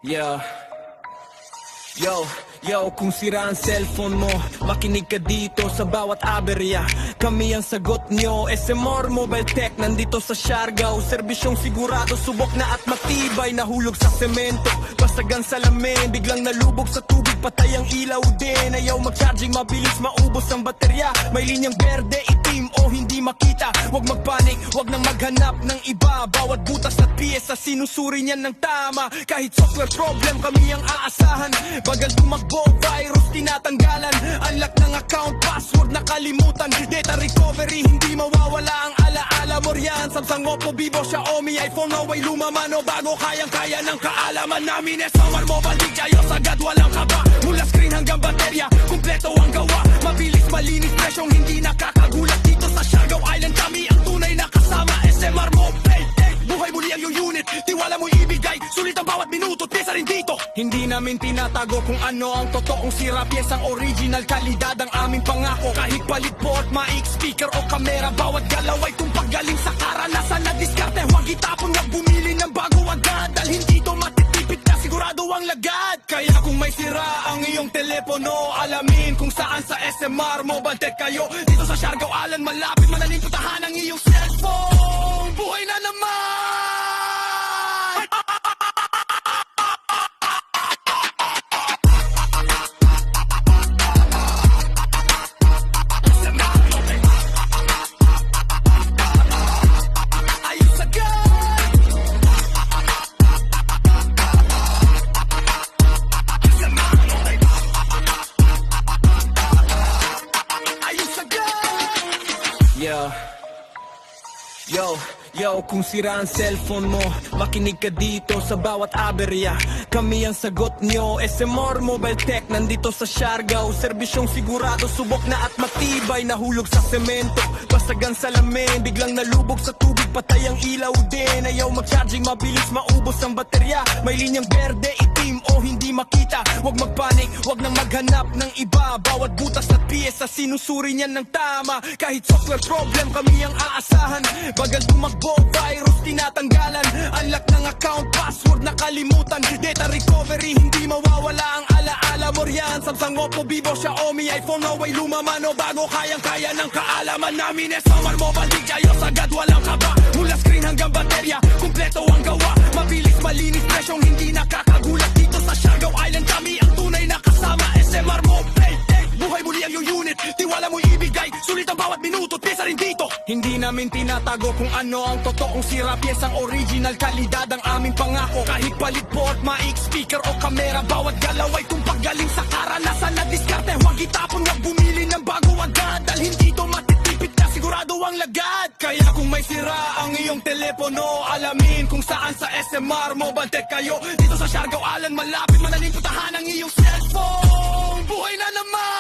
Yeah. Yo, kung sira ang cellphone mo, makinig ka dito sa bawat aberya. Kami ang sagot nyo, SMR Mobile Tech, nandito sa Siargao. Serbisyong sigurado, subok na at matibay. Nahulog sa semento, basagang salamin, biglang nalubog sa tubig, patay ang ilaw din. Ayaw mag-charging, mabilis maubos ang baterya. May linyang berde, itim o hindi makita. Huwag magpanik, huwag nang maghanap ng iba. Bawat butas at piyesa, sinusuri niyan ng tama. Kahit software problem, kami ang aasahan. Bagal tumakbo, virus tinatanggalan. Unlock ng account, password nakalimutan. Data recovery, hindi mawawala ang alaala mo riyan. Samsung, Oppo, Vivo, Xiaomi, iPhone, Huawei, lumaman o bago, kayang-kaya ng kaalaman namin. SMR Mobile, di ayos agad, walang kaba. Mula screen hanggang baterya, kumpleto ang gawa. Mabilis, malinis, presyong hindi nakakagulat. Dito sa Siargao Island, kami ang tunay na kasama. SMR Mobile, buhay muli ang iyong unit. Tiwala mo ibigay, sulit ang bawat minuto, pesa rin dito. Hindi namin tinatago kung ano ang totoong sira. Piyesang original, kalidad ang aming pangako. Kahit palit port, mic, speaker o kamera, bawat galaw ay tumpag galing sa karanasan na diskarte. Huwag itapon, huwag bumili ng bago agad. Dalhin dito, matitipid ka, sigurado ang lagad. Kaya kung may sira ang iyong telepono, alamin kung saan sa SMR Mobile Tech kayo. Dito sa Siargao Island, malapit, madaling putahan ang iyong cellphone. Buhay na naman! Yo, kung sira ang cellphone mo, makinig ka dito sa bawat aberya. Kami ang sagot nyo, SMR Mobile Tech, nandito sa Siargao. Serbisyong sigurado, subok na at matibay. Nahulog sa semento, basagang salamin, biglang nalubog sa tubig, patay ang ilaw din. Ayaw mag-charging, mabilis maubos ang baterya. May linyang berde, itim o hindi makita. Huwag magpanik, huwag nang maghanap ng iba. Bawat butas at piyesa, sinusuri niyan ng tama. Kahit software problem, kami ang aasahan. Bagal tumakbo, virus tinatanggalan. Unlock ng account, password nakalimutan. Data recovery, hindi mawawala ang alaala mo riyan. Samsung, Oppo, Vivo, Xiaomi, iPhone, Huawei, lumaman o bago, kayang-kaya ng kaalaman namin. SMR Mobile, di ayos agad, walang kaba. Mula screen hanggang baterya, kumpleto ang gawa. Mabilis, malinis, presyong hindi nakakagulat. Dito sa Siargao Island, kami ang tunay na kasama. SMR Mobile, buhay muli ang iyong unit. Tiwala mo ibigay, sulit ang bawat minuto, pesa rin dito. Hindi namin tinatago kung ano ang totoong sira. Piyesang original, kalidad ang aming pangako. Kahit palit port, mic, speaker o kamera, bawat galaw ay tumpag galing sa karanasan na diskarte. Huwag itapon, huwag bumili ng bago agad. Dalhin dito, matitipid ka, sigurado ang lagad. Kaya kung may sira ang iyong telepono, alamin kung saan sa SMR Mobile Tech kayo. Dito sa Siargao Island, malapit, madaling putahan ang iyong cellphone. Buhay na naman!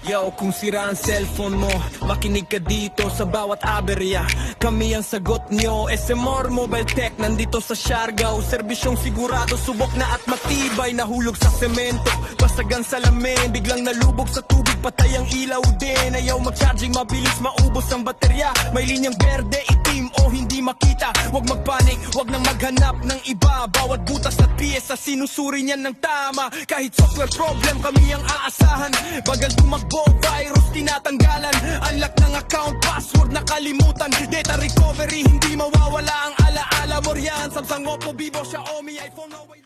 Yo, kung sira ang cellphone mo, makinig ka dito sa bawat aberya. Kami ang sagot nyo, SMR Mobile Tech, nandito sa Siargao. Serbisyong sigurado, subok na at matibay. Nahulog sa semento, basagang salamin, biglang nalubog sa tubig, patay ang ilaw din. Ayaw mag-charging, mabilis maubos ang baterya. May linyang berde, itim o hindi makita. Huwag magpanik, huwag nang maghanap ng iba. Bawat butas at piyesa, sinusuri niyan ng tama. Kahit software problem, kami ang aasahan. Bagal tumakbo, virus tinatanggalan. Unlock ng account, password nakalimutan. Data recovery, hindi mawawala ang alaala mo riyan. Samsung, Oppo, Vivo, Xiaomi, iPhone, Huawei.